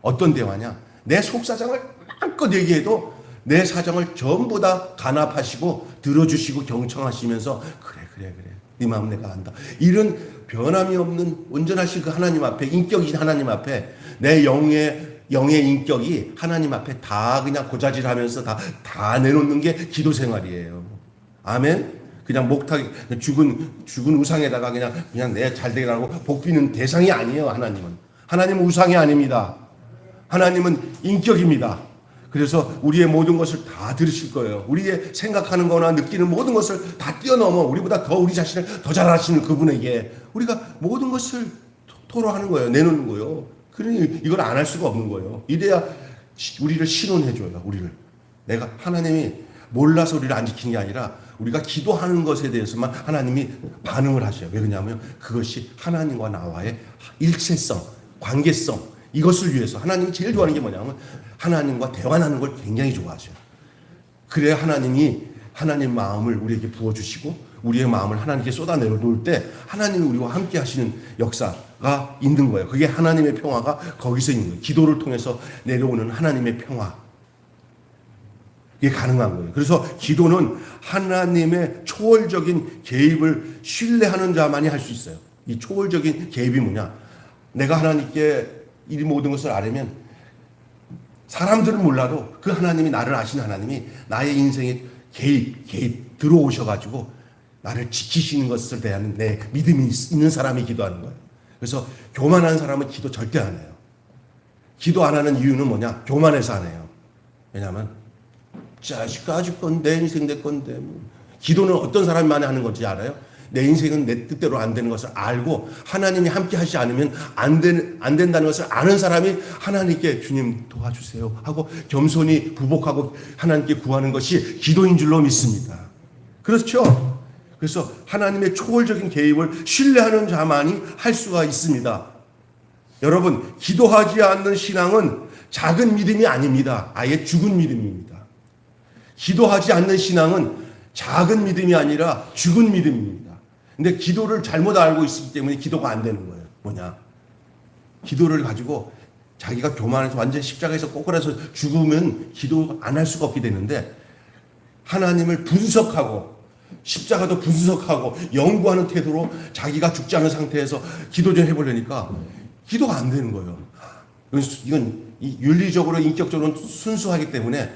어떤 대화냐? 내 속사정을 마음껏 얘기해도 내 사정을 전부 다 간합하시고 들어주시고 경청하시면서 그래 네 마음 내가 안다. 이런 변함이 없는 온전하신 그 하나님 앞에, 인격이신 하나님 앞에 내 영의 인격이 하나님 앞에 다 그냥 고자질하면서 다 내놓는 게 기도 생활이에요. 아멘. 그냥 목탁 죽은 우상에다가 그냥 내 잘되라고 복비는 대상이 아니에요. 하나님은 우상이 아닙니다. 하나님은 인격입니다. 그래서 우리의 모든 것을 다 들으실 거예요. 우리의 생각하는 거나 느끼는 모든 것을 다 뛰어넘어 우리보다 더 우리 자신을 더 잘 아시는 그분에게 우리가 모든 것을 토로하는 거예요. 내놓는 거예요. 그러니 이걸 안 할 수가 없는 거예요. 이래야 우리를 신원해줘요. 내가 하나님이 몰라서 우리를 안 지키는 게 아니라 우리가 기도하는 것에 대해서만 하나님이 반응을 하셔요. 왜 그러냐면 그것이 하나님과 나와의 일체성, 관계성, 이것을 위해서 하나님이 제일 좋아하는 게 뭐냐면 하나님과 대화하는 걸 굉장히 좋아하셔요. 그래야 하나님이 하나님 마음을 우리에게 부어주시고 우리의 마음을 하나님께 쏟아내놓을 때 하나님이 우리와 함께 하시는 역사가 있는 거예요. 그게 하나님의 평화가 거기서 있는 거예요. 기도를 통해서 내려오는 하나님의 평화. 이게 가능한 거예요. 그래서 기도는 하나님의 초월적인 개입을 신뢰하는 자만이 할 수 있어요. 이 초월적인 개입이 뭐냐? 내가 하나님께 이 모든 것을 알면 사람들은 몰라도 그 하나님이 나를 아시는 하나님이 나의 인생에 개입 들어오셔가지고 나를 지키시는 것을 대한 내 믿음이 있는 사람이 기도하는 거예요. 그래서 교만한 사람은 기도 절대 안 해요. 기도 안 하는 이유는 뭐냐? 교만해서 안 해요. 왜냐하면 자식 가질 건데 내 인생 내 건데 기도는 어떤 사람이 많이 하는 건지 알아요? 내 인생은 내 뜻대로 안 되는 것을 알고 하나님이 함께 하시지 않으면 안 된다는 것을 아는 사람이 하나님께 주님 도와주세요 하고 겸손히 부복하고 하나님께 구하는 것이 기도인 줄로 믿습니다. 그렇죠? 그래서 하나님의 초월적인 개입을 신뢰하는 자만이 할 수가 있습니다. 여러분, 기도하지 않는 신앙은 작은 믿음이 아닙니다. 아예 죽은 믿음입니다. 기도하지 않는 신앙은 작은 믿음이 아니라 죽은 믿음입니다. 근데 기도를 잘못 알고 있기 때문에 기도가 안 되는 거예요. 뭐냐? 기도를 가지고 자기가 교만해서 완전 십자가에서 꼬꾸라서 죽으면 기도 안 할 수가 없게 되는데 하나님을 분석하고 십자가도 분석하고 연구하는 태도로 자기가 죽지 않은 상태에서 기도 좀 해보려니까 기도가 안 되는 거예요. 이건 윤리적으로 인격적으로 순수하기 때문에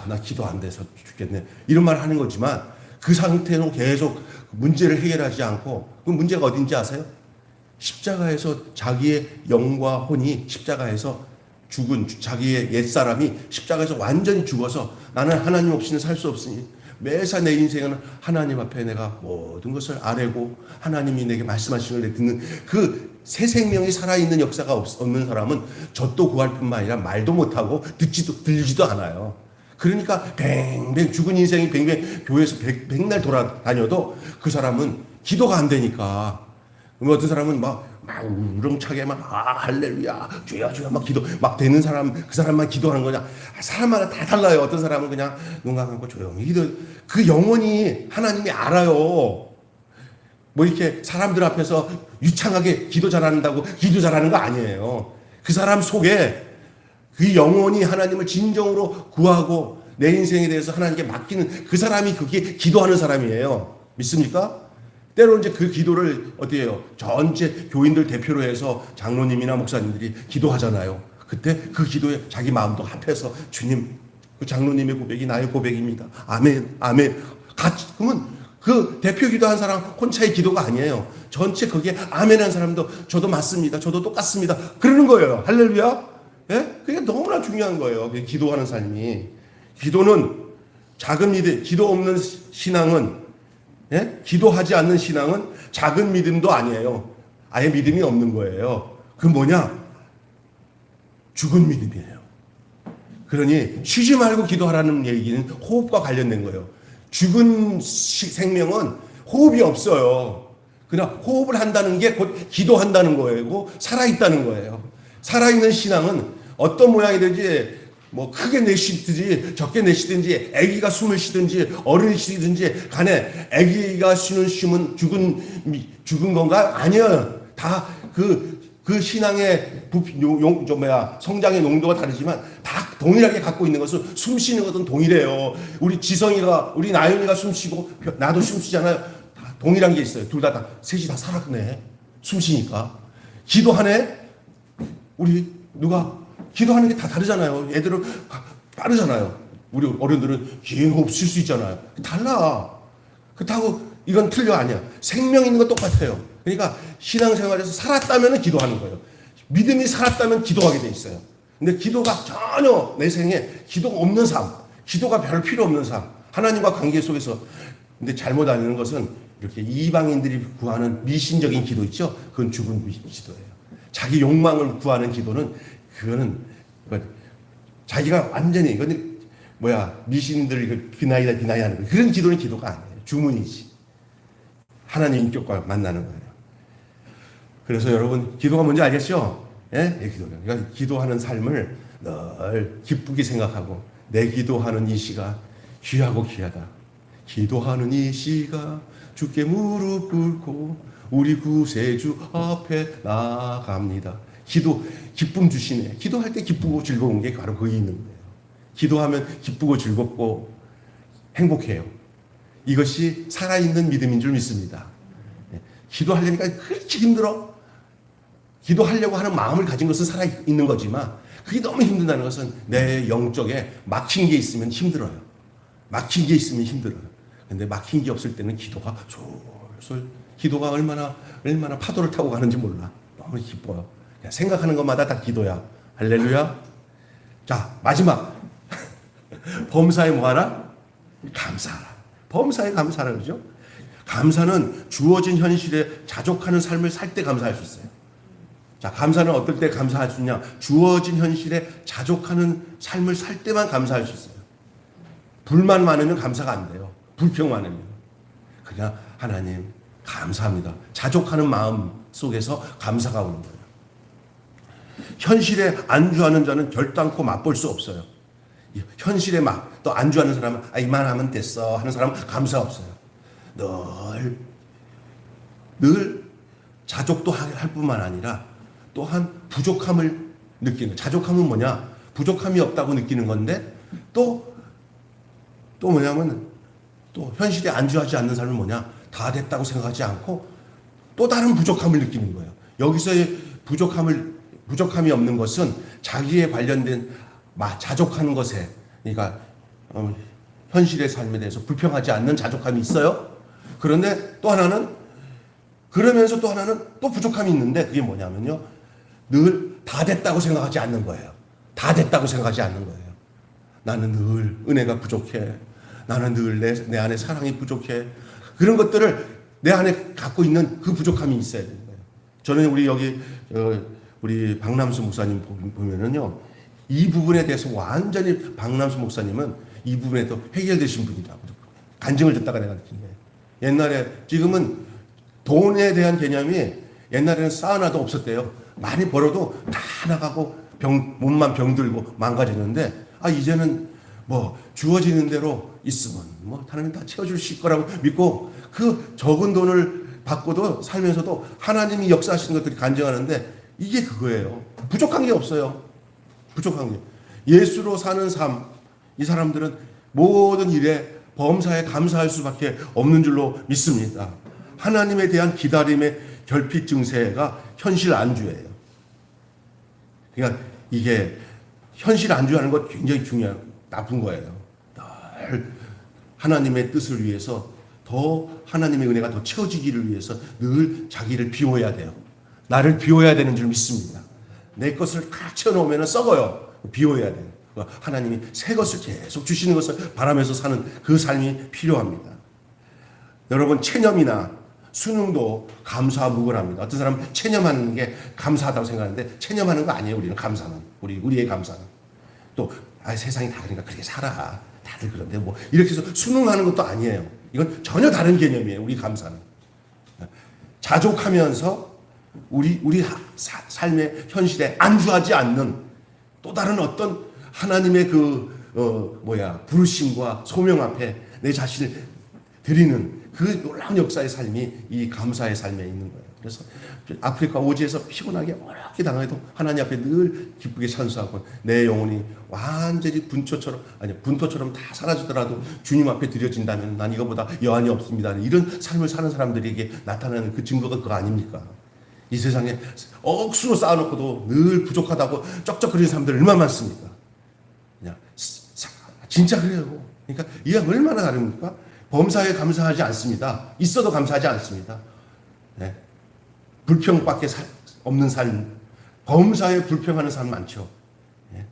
나 기도 안 돼서 죽겠네 이런 말 하는 거지만 그 상태로 계속 문제를 해결하지 않고 그 문제가 어딘지 아세요? 십자가에서 자기의 영과 혼이 십자가에서 죽은 자기의 옛사람이 십자가에서 완전히 죽어서 나는 하나님 없이는 살 수 없으니 매사 내 인생은 하나님 앞에 내가 모든 것을 아뢰고 하나님이 내게 말씀하시는 걸 듣는 그 새 생명이 살아있는 역사가 없는 사람은 젖도 구할 뿐만 아니라 말도 못하고 들리지도 않아요. 그러니까 뱅뱅 죽은 인생이 뱅뱅 교회에서 백날 돌아다녀도 그 사람은 기도가 안 되니까 어떤 사람은 막 막 우렁차게 막 할렐루야 주여 주여 막 기도 막 되는 사람 그 사람만 기도하는 거냐? 사람마다 다 달라요. 어떤 사람은 그냥 눈 감고 조용히 기도. 그 영혼이 하나님이 알아요. 뭐 이렇게 사람들 앞에서 유창하게 기도 잘한다고 기도 잘하는 거 아니에요. 그 사람 속에 그 영혼이 하나님을 진정으로 구하고 내 인생에 대해서 하나님께 맡기는 그 사람이 그게 기도하는 사람이에요. 믿습니까? 때로는 이제 그 기도를 어떻게 해요? 전체 교인들 대표로 해서 장로님이나 목사님들이 기도하잖아요. 그때 그 기도에 자기 마음도 합해서 주님, 그 장로님의 고백이 나의 고백입니다. 아멘, 아멘. 같이, 그러면 그 대표 기도한 사람 혼자의 기도가 아니에요. 전체 거기에 아멘한 사람도 저도 맞습니다. 저도 똑같습니다. 그러는 거예요. 할렐루야. 예? 그게 너무나 중요한 거예요. 기도하는 삶이. 기도는 작은 믿음, 기도 없는 신앙은 예? 기도하지 않는 신앙은 작은 믿음도 아니에요. 아예 믿음이 없는 거예요. 그 뭐냐? 죽은 믿음이에요. 그러니 쉬지 말고 기도하라는 얘기는 호흡과 관련된 거예요. 죽은 생명은 호흡이 없어요. 그냥 호흡을 한다는 게 곧 기도한다는 거예요. 살아있다는 거예요. 살아있는 신앙은 어떤 모양이 되지 뭐 크게 내쉬든지 적게 내쉬든지 아기가 숨을 쉬든지 어른이 쉬든지 간에 아기가 쉬는 쉼은 죽은 건가? 아니에요. 다 그 신앙의 성장의 농도가 다르지만 다 동일하게 갖고 있는 것은 숨 쉬는 것은 동일해요. 우리 지성이가 우리 나윤이가 숨 쉬고 나도 숨 쉬잖아요. 다 동일한 게 있어요. 둘 다 셋이 다 살았네. 숨 쉬니까 기도하네. 우리 누가 기도하는 게 다 다르잖아요. 애들은 빠르잖아요. 우리 어른들은 긴 호흡 쉴 수 있잖아요. 달라. 그렇다고 이건 틀려 아니야. 생명 있는 건 똑같아요. 그러니까 신앙생활에서 살았다면 기도하는 거예요. 믿음이 살았다면 기도하게 돼 있어요. 근데 기도가 전혀 내 생에 기도가 없는 삶, 기도가 별 필요 없는 삶, 하나님과 관계 속에서 근데 잘못 알는 것은 이렇게 이방인들이 구하는 미신적인 기도 있죠. 그건 죽은 기도예요. 자기 욕망을 구하는 기도는 그거는 자기가 완전히 이건 미신들 비나이하는 거 그런 기도는 기도가 아니에요. 주문이지. 하나님 인격과 만나는 거예요. 그래서 여러분 기도가 뭔지 알겠죠? 예? 기도. 그러니까 기도하는 삶을 늘 기쁘게 생각하고 내 기도하는 이 시가 귀하고 귀하다. 기도하는 이 시가 주께 무릎 꿇고 우리 구세주 앞에 나갑니다. 기쁨 주시네. 기도할 때 기쁘고 즐거운 게 바로 거기 있는 거예요. 기도하면 기쁘고 즐겁고 행복해요. 이것이 살아있는 믿음인 줄 믿습니다. 기도하려니까 그렇게 힘들어. 기도하려고 하는 마음을 가진 것은 살아있는 거지만 그게 너무 힘든다는 것은 내 영적에 막힌 게 있으면 힘들어요. 막힌 게 있으면 힘들어요. 근데 막힌 게 없을 때는 기도가 솔솔 기도가 얼마나 파도를 타고 가는지 몰라. 너무 기뻐요. 그냥 생각하는 것마다 다 기도야. 할렐루야. 자, 마지막. 범사에 뭐하라? 감사하라. 범사에 감사하라 그러죠. 감사는 주어진 현실에 자족하는 삶을 살 때 감사할 수 있어요. 자, 감사는 어떨 때 감사할 수 있냐? 주어진 현실에 자족하는 삶을 살 때만 감사할 수 있어요. 불만 많으면 감사가 안 돼요. 불평 많으면. 그냥 하나님 감사합니다. 자족하는 마음 속에서 감사가 오는 거예요. 현실에 안주하는 자는 결단코 맛볼 수 없어요. 현실에 또 안주하는 사람은 이만하면 됐어 하는 사람은 감사 없어요. 늘 자족도 할 뿐만 아니라 또한 부족함을 느끼는. 자족함은 뭐냐? 부족함이 없다고 느끼는 건데 또 뭐냐면 또 현실에 안주하지 않는 사람은 뭐냐? 다 됐다고 생각하지 않고 또 다른 부족함을 느끼는 거예요. 여기서의 부족함이 없는 것은 자기에 관련된 자족하는 것에, 그러니까 현실의 삶에 대해서 불평하지 않는 자족함이 있어요. 그런데 또 하나는 그러면서 또 하나는 또 부족함이 있는데 그게 뭐냐면요. 늘 다 됐다고 생각하지 않는 거예요. 다 됐다고 생각하지 않는 거예요. 나는 늘 은혜가 부족해. 나는 늘 내 안에 사랑이 부족해. 그런 것들을 내 안에 갖고 있는 그 부족함이 있어야 되는 거예요. 저는 우리 박남수 목사님 보면은요. 이 부분에 대해서 완전히 박남수 목사님은 이 부분에서 해결되신 분이다. 간증을 듣다가 내가 느낀 거예요. 옛날에 지금은 돈에 대한 개념이 옛날에는 사우나도 없었대요. 많이 벌어도 다 나가고 몸만 병들고 망가졌는데 이제는 뭐 주어지는 대로 있으면 뭐 하나님 다 채워주실 거라고 믿고 그 적은 돈을 받고도 살면서도 하나님이 역사하시는 것들이 간증하는데 이게 그거예요. 부족한 게 없어요. 부족한 게. 예수로 사는 삶, 이 사람들은 모든 일에 범사에 감사할 수밖에 없는 줄로 믿습니다. 하나님에 대한 기다림의 결핍 증세가 현실 안주예요. 그러니까 이게 현실 안주하는 것 굉장히 나쁜 거예요. 늘 하나님의 뜻을 위해서 더 하나님의 은혜가 더 채워지기를 위해서 늘 자기를 비워야 돼요. 나를 비워야 되는 줄 믿습니다. 내 것을 다 채워놓으면 썩어요. 비워야 돼요. 하나님이 새 것을 계속 주시는 것을 바라면서 사는 그 삶이 필요합니다. 여러분 체념이나 수능도 감사와 무관합니다. 어떤 사람은 체념하는 게 감사하다고 생각하는데 체념하는 거 아니에요. 우리는 감사는. 우리의 감사는. 또 세상이 다 그러니까 그렇게 살아. 다들 그런데 뭐 이렇게 해서 수능하는 것도 아니에요. 이건 전혀 다른 개념이에요. 우리 감사는. 자족하면서 우리 삶의 현실에 안주하지 않는 또 다른 어떤 하나님의 부르심과 소명 앞에 내 자신을 드리는 그 놀라운 역사의 삶이 이 감사의 삶에 있는 거예요. 그래서 아프리카 오지에서 피곤하게 어렵게 당해도 하나님 앞에 늘 기쁘게 찬송하고 내 영혼이 완전히 분토처럼 다 사라지더라도 주님 앞에 드려진다면 난 이거보다 여한이 없습니다. 이런 삶을 사는 사람들에게 나타나는 그 증거가 그거 아닙니까? 이 세상에 억수로 쌓아놓고도 늘 부족하다고 쩍쩍거리는 사람들 얼마나 많습니까? 그냥 진짜 그래요. 그러니까 이게 얼마나 다릅니까? 범사에 감사하지 않습니다. 있어도 감사하지 않습니다. 네. 불평밖에 없는 삶, 범사에 불평하는 사람 많죠. 네.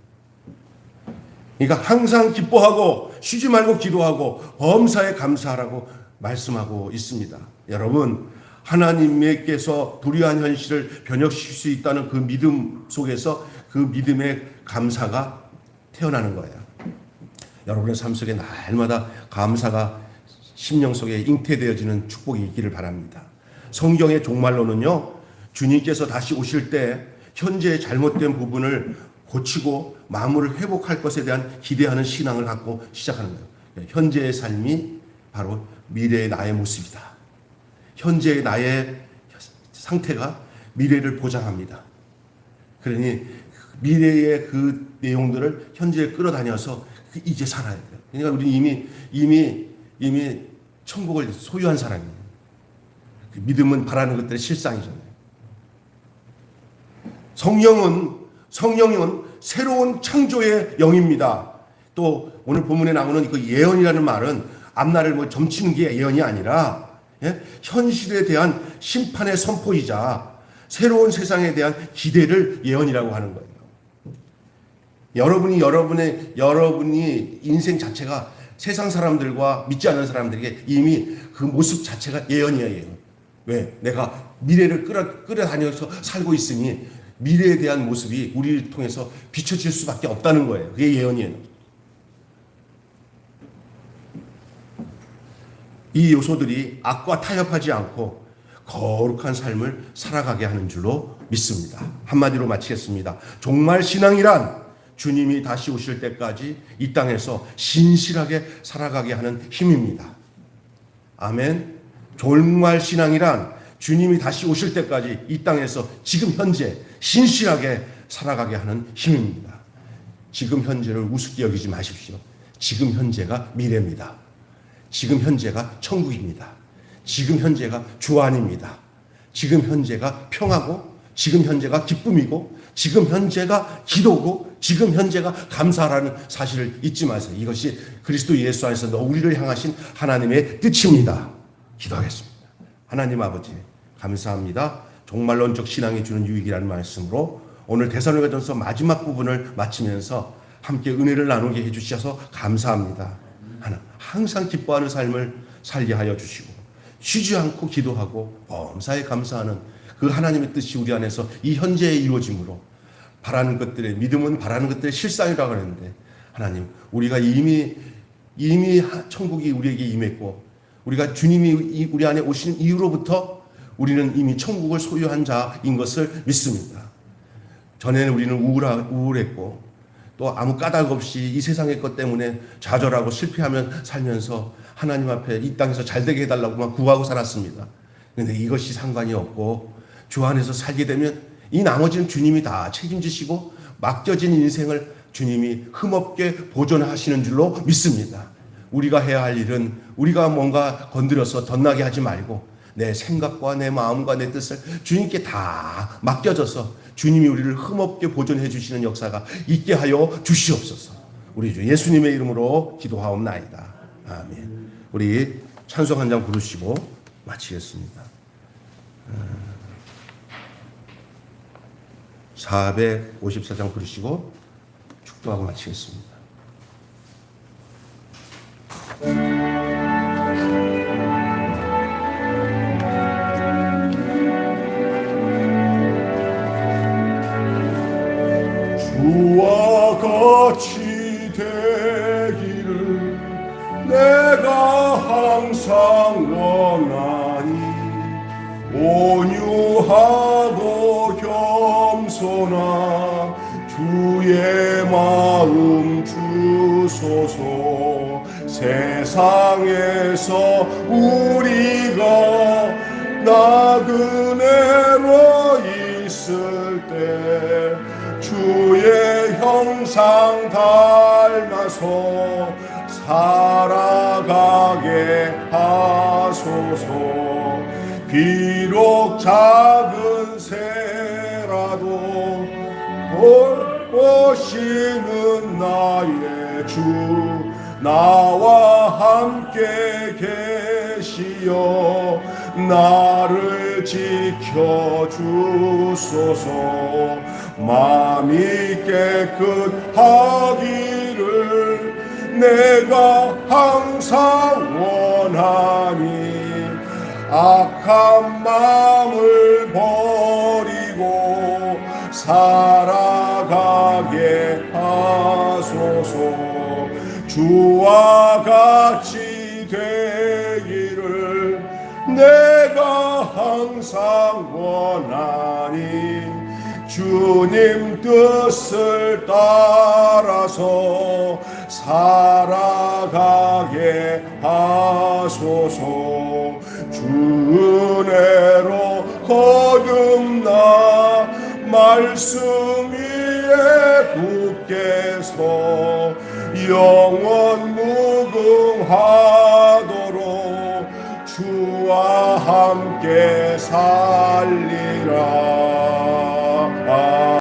그러니까 항상 기뻐하고 쉬지 말고 기도하고 범사에 감사하라고 말씀하고 있습니다. 여러분, 하나님께서 불의한 현실을 변혁시킬 수 있다는 그 믿음 속에서 그 믿음의 감사가 태어나는 거예요. 여러분의 삶 속에 날마다 감사가 심령 속에 잉태되어지는 축복이 있기를 바랍니다. 성경의 종말론은요, 주님께서 다시 오실 때 현재의 잘못된 부분을 고치고 만물을 회복할 것에 대한 기대하는 신앙을 갖고 시작하는 거예요. 현재의 삶이 바로 미래의 나의 모습이다. 현재의 나의 상태가 미래를 보장합니다. 그러니 미래의 그 내용들을 현재에 끌어다녀서 이제 살아야 돼요. 그러니까 우리 이미 천국을 소유한 사람이에요. 그 믿음은 바라는 것들의 실상이잖아요. 성령은 새로운 창조의 영입니다. 또 오늘 본문에 나오는 그 예언이라는 말은 앞날을 점치는 게 예언이 아니라 현실에 대한 심판의 선포이자 새로운 세상에 대한 기대를 예언이라고 하는 거예요. 여러분이 인생 자체가 세상 사람들과 믿지 않는 사람들에게 이미 그 모습 자체가 예언이에요. 왜? 내가 미래를 끌어다녀서 살고 있으니 미래에 대한 모습이 우리를 통해서 비춰질 수밖에 없다는 거예요. 그게 예언이에요. 이 요소들이 악과 타협하지 않고 거룩한 삶을 살아가게 하는 줄로 믿습니다. 한마디로 마치겠습니다. 종말 신앙이란 주님이 다시 오실 때까지 이 땅에서 신실하게 살아가게 하는 힘입니다. 아멘. 종말 신앙이란 주님이 다시 오실 때까지 이 땅에서 지금 현재 신실하게 살아가게 하는 힘입니다. 지금 현재를 우습게 여기지 마십시오. 지금 현재가 미래입니다. 지금 현재가 천국입니다. 지금 현재가 주안입니다. 지금 현재가 평화고 지금 현재가 기쁨이고 지금 현재가 기도고 지금 현재가 감사라는 사실을 잊지 마세요. 이것이 그리스도 예수 안에서 우리를 향하신 하나님의 뜻입니다. 기도하겠습니다. 하나님 아버지 감사합니다. 종말론적 신앙이 주는 유익이라는 말씀으로 오늘 데살로니가전서 마지막 부분을 마치면서 함께 은혜를 나누게 해주셔서 감사합니다. 항상 기뻐하는 삶을 살게 하여 주시고 쉬지 않고 기도하고 범사에 감사하는 그 하나님의 뜻이 우리 안에서 이 현재에 이루어짐으로 바라는 것들의 믿음은 바라는 것들의 실상이라고 하는데 하나님 우리가 이미 천국이 우리에게 임했고 우리가 주님이 우리 안에 오신 이후로부터 우리는 이미 천국을 소유한 자인 것을 믿습니다. 전에는 우리는 우울했고 또 아무 까닭 없이 이 세상의 것 때문에 좌절하고 실패하며 살면서 하나님 앞에 이 땅에서 잘되게 해달라고만 구하고 살았습니다. 그런데 이것이 상관이 없고 주 안에서 살게 되면 이 나머지는 주님이 다 책임지시고 맡겨진 인생을 주님이 흠없게 보존하시는 줄로 믿습니다. 우리가 해야 할 일은 우리가 뭔가 건드려서 덧나게 하지 말고 내 생각과 내 마음과 내 뜻을 주님께 다 맡겨져서 주님이 우리를 흠없게 보존해 주시는 역사가 있게 하여 주시옵소서. 우리 주 예수님의 이름으로 기도하옵나이다. 아멘. 우리 찬송 한 장 부르시고 마치겠습니다. 454장 부르시고 축도하고 마치겠습니다. 주와 같이 되기를 내가 항상 원하니 온유하고 겸손한 주의 마음 주소서. 세상에서 우리가 나그네로 있을 때 주의 형상 닮아서 살아가게 하소서. 비록 작은 새라도 돌보시는 나의 주 나와 함께 계시어 나를 지켜주소서. 마음이 깨끗하기를 내가 항상 원하니 악한 마음을 버리고 살아가게 하소서. 주와 같이 되기를 내가 항상 원하니 주님 뜻을 따라서 살아가게 하소서. 주 은혜로 거듭나 말씀 위에 굳게 서 영원 무궁하도록 주와 함께 살리라.